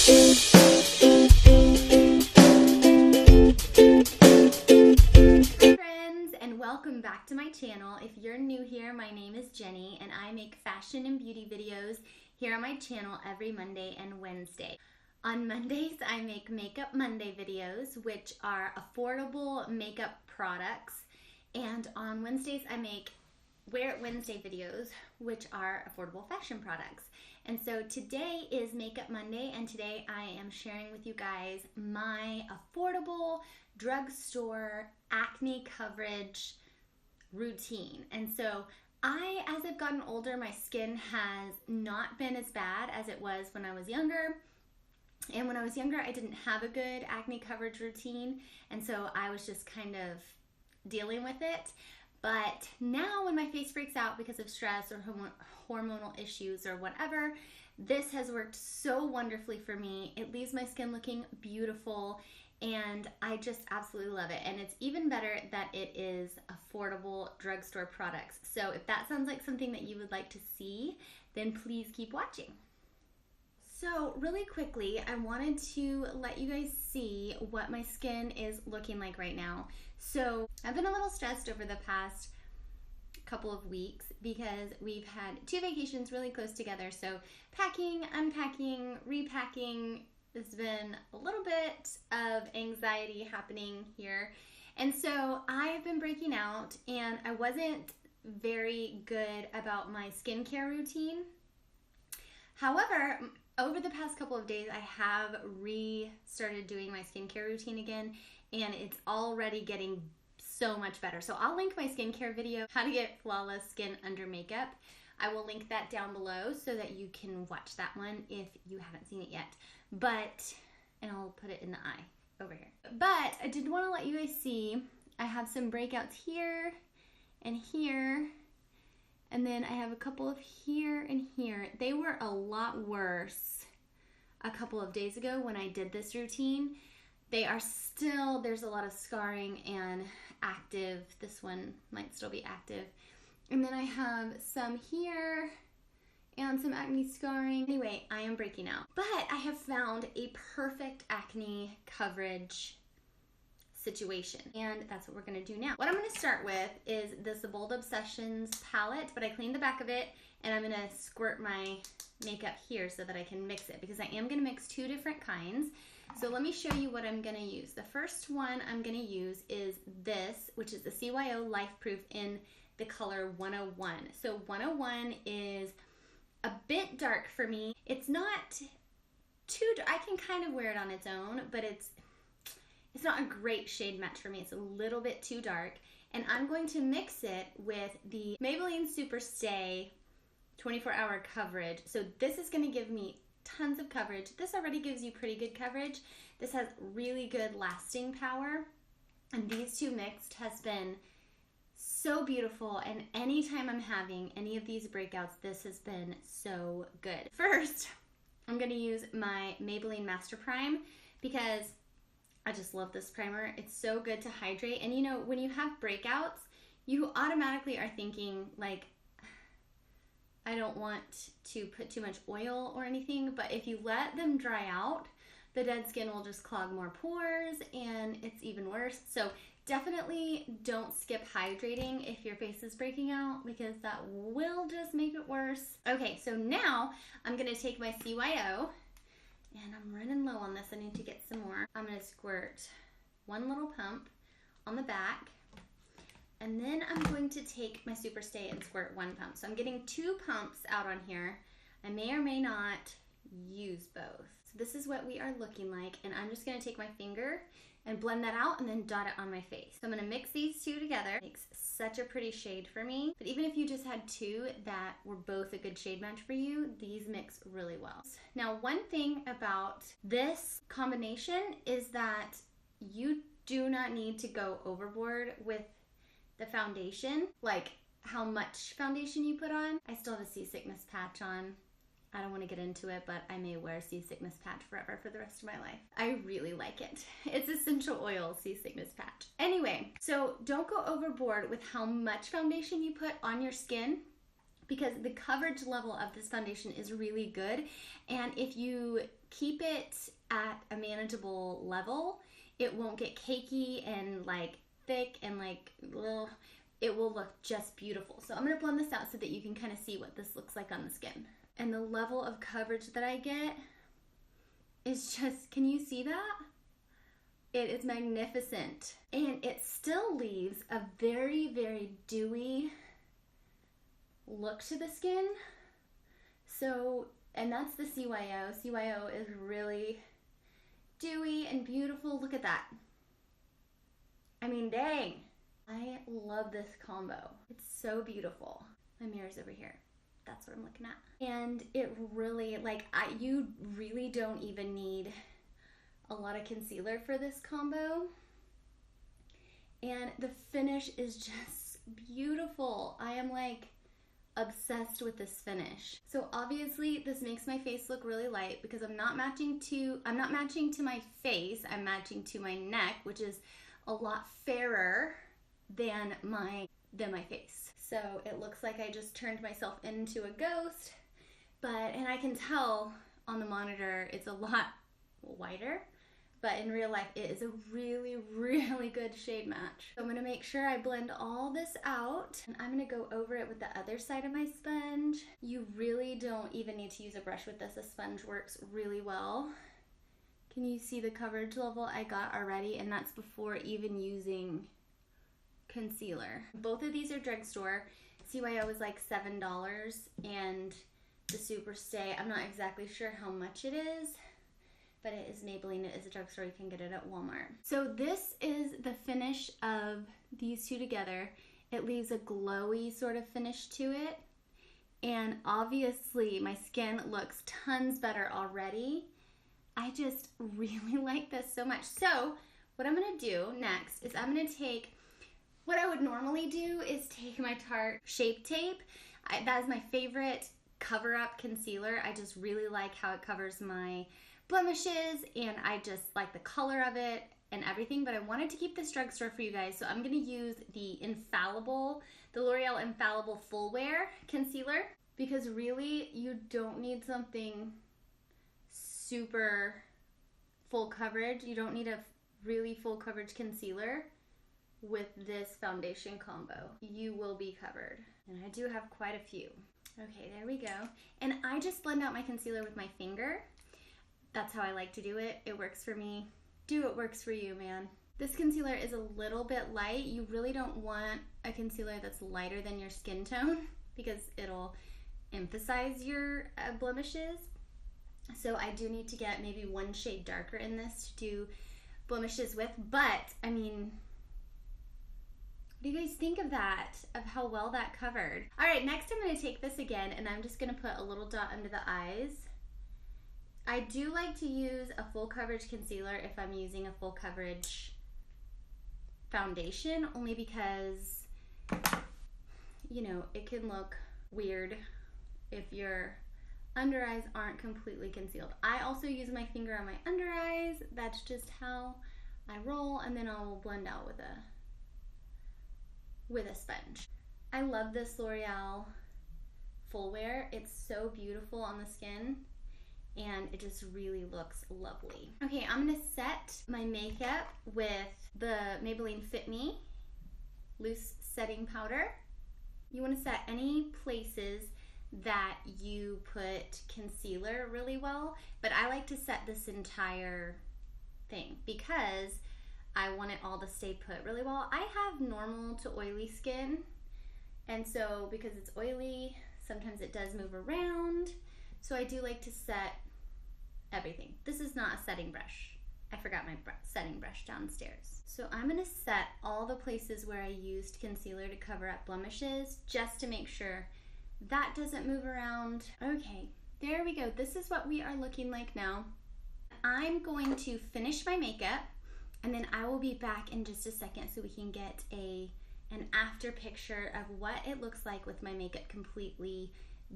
Welcome back to my channel. If you're new here, my name is Jenny and I make fashion and beauty videos here on my channel every Monday and Wednesday. On Mondays, I make Makeup Monday videos, which are affordable makeup products. And on Wednesdays, I make Wear It Wednesday videos, which are affordable fashion products. And so today is Makeup Monday, and today I am sharing with you guys my affordable drugstore acne coverage routine. And so as I've gotten older, my skin has not been as bad as it was when I was younger. And when I was younger, I didn't have a good acne coverage routine. And so I was just kind of dealing with it. But now when my face breaks out because of stress or hormonal issues or whatever, this has worked so wonderfully for me. It leaves my skin looking beautiful, and I just absolutely love it. And it's even better that it is affordable drugstore products. So if that sounds like something that you would like to see, then please keep watching. So really quickly, I wanted to let you guys see what my skin is looking like right now. So I've been a little stressed over the past couple of weeks because we've had 2 vacations really close together. So packing, unpacking, repacking, there's been a little bit of anxiety happening here. And so I've been breaking out, and I wasn't very good about my skincare routine. However, over the past couple of days, I have restarted doing my skincare routine again, and it's already getting so much better. So I'll link my skincare video, how to get flawless skin under makeup. I will link that down below so that you can watch that one if you haven't seen it yet. And I'll put it in the eye over here. But I did want to let you guys see, I have some breakouts here and here. And then I have a couple of here and here. They were a lot worse a couple of days ago when I did this routine. They are still, there's a lot of scarring and active. This one might still be active. And then I have some here and some acne scarring. Anyway, I am breaking out. But I have found a perfect acne coverage situation, and that's what we're gonna do now. What I'm gonna start with is this Bold Obsessions palette, but I cleaned the back of it, and I'm gonna squirt my makeup here so that I can mix it, because I am gonna mix 2 different kinds. So let me show you what I'm gonna use. The first one I'm gonna use is this, which is the CYO Life Proof in the color 101. So 101 is a bit dark for me. It's not too dark. I can kind of wear it on its own, but it's not a great shade match for me. It's a little bit too dark. And I'm going to mix it with the Maybelline Super Stay 24-hour coverage. So this is gonna give me tons of coverage. This already gives you pretty good coverage. This has really good lasting power. And these 2 mixed has been so beautiful, and anytime I'm having any of these breakouts, this has been so good. First, I'm gonna use my Maybelline Master Prime because I just love this primer. It's so good to hydrate. And you know, when you have breakouts, you automatically are thinking like, I don't want to put too much oil or anything, but if you let them dry out, the dead skin will just clog more pores and it's even worse. So definitely don't skip hydrating if your face is breaking out, because that will just make it worse. Okay, so now I'm gonna take my CYO, and I'm running low on this. I need to get some more. I'm gonna squirt 1 little pump on the back, and then I'm going to take my Super Stay and squirt 1 pump. So I'm getting 2 pumps out on here. I may or may not use both. So this is what we are looking like, and I'm just gonna take my finger and blend that out and then dot it on my face. So I'm gonna mix these 2 together. It makes such a pretty shade for me. But even if you just had 2 that were both a good shade match for you, these mix really well. Now, one thing about this combination is that you do not need to go overboard with the foundation, like how much foundation you put on. I still have a seasickness patch on. I don't want to get into it, but I may wear seasickness patch forever for the rest of my life. I really like it. It's essential oil seasickness patch. Anyway, so don't go overboard with how much foundation you put on your skin, because the coverage level of this foundation is really good. And if you keep it at a manageable level, it won't get cakey and like thick and like, ugh. It will look just beautiful. So I'm going to blend this out so that you can kind of see what this looks like on the skin. And the level of coverage that I get is just, can you see that? It is magnificent. And it still leaves a very, very dewy look to the skin. So, and that's the CYO. CYO is really dewy and beautiful. Look at that. I mean, dang. I love this combo. It's so beautiful. My mirror's over here. That's what I'm looking at. And it really, like, you really don't even need a lot of concealer for this combo. And the finish is just beautiful. I am like obsessed with this finish. So obviously this makes my face look really light because I'm not matching to my face. I'm matching to my neck, which is a lot fairer than my face. So it looks like I just turned myself into a ghost, and I can tell on the monitor it's a lot whiter, but in real life it is a really, really good shade match. So I'm gonna make sure I blend all this out, and I'm gonna go over it with the other side of my sponge. You really don't even need to use a brush with this. A sponge works really well. Can you see the coverage level I got already? And that's before even using concealer. Both of these are Drugstore. CYO is like $7, and the Superstay, I'm not exactly sure how much it is, but it is Maybelline. It is a Drugstore. You can get it at Walmart. So this is the finish of these two together. It leaves a glowy sort of finish to it, and obviously my skin looks tons better already. I just really like this so much. So what I'm gonna do next is I'm gonna take, what I would normally do is take my Tarte Shape Tape. That is my favorite cover-up concealer. I just really like how it covers my blemishes, and I just like the color of it and everything, but I wanted to keep this Drugstore for you guys, so I'm gonna use the L'Oreal Infallible Full Wear Concealer, because really you don't need something super full coverage. You don't need a really full coverage concealer with this foundation combo. You will be covered. And I do have quite a few. Okay, there we go. And I just blend out my concealer with my finger. That's how I like to do it. It works for me. Do what works for you, man. This concealer is a little bit light. You really don't want a concealer that's lighter than your skin tone because it'll emphasize your blemishes. So I do need to get maybe one shade darker in this to do blemishes with, but I mean, what do you guys think of that? Of how well that covered? All right, next I'm gonna take this again and I'm just gonna put a little dot under the eyes. I do like to use a full coverage concealer if I'm using a full coverage foundation, only because, you know, it can look weird if your under eyes aren't completely concealed. I also use my finger on my under eyes. That's just how I roll, and then I'll blend out with a sponge. I love this L'Oreal Full Wear. It's so beautiful on the skin, and it just really looks lovely. Okay, I'm gonna set my makeup with the Maybelline Fit Me Loose Setting Powder. You wanna set any places that you put concealer really well, but I like to set this entire thing because I want it all to stay put really well. I have normal to oily skin, and so because it's oily, sometimes it does move around, so I do like to set everything. This is not a setting brush. I forgot my setting brush downstairs. So I'm gonna set all the places where I used concealer to cover up blemishes just to make sure that doesn't move around. Okay, there we go. This is what we are looking like now. I'm going to finish my makeup, and then I will be back in just a second so we can get an after picture of what it looks like with my makeup completely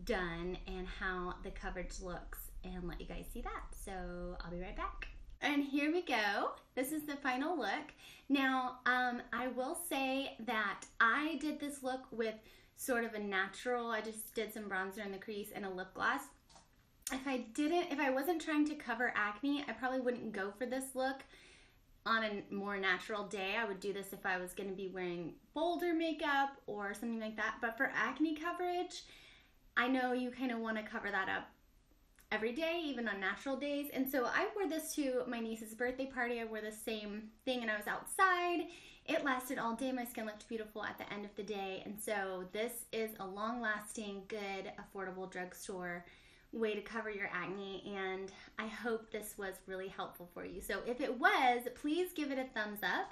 done and how the coverage looks, and let you guys see that. So I'll be right back. And here we go. This is the final look. Now, I will say that I did this look with sort of a natural. I just did some bronzer in the crease and a lip gloss. If I wasn't trying to cover acne, I probably wouldn't go for this look on a more natural day. I would do this if I was going to be wearing bolder makeup or something like that. But for acne coverage, I know you kind of want to cover that up every day, even on natural days. And so I wore this to my niece's birthday party. I wore the same thing and I was outside. It lasted all day. My skin looked beautiful at the end of the day. And so this is a long-lasting, good, affordable drugstore way to cover your acne, and I hope this was really helpful for you. So if it was, please give it a thumbs up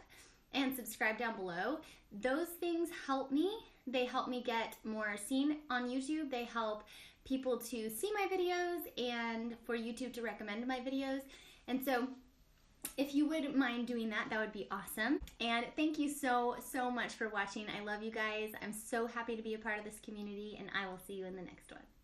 and subscribe down below. Those things help me. They help me get more seen on YouTube. They help people to see my videos and for YouTube to recommend my videos. And so if you wouldn't mind doing that, that would be awesome. And thank you so much for watching. I love you guys. I'm so happy to be a part of this community, and I will see you in the next one.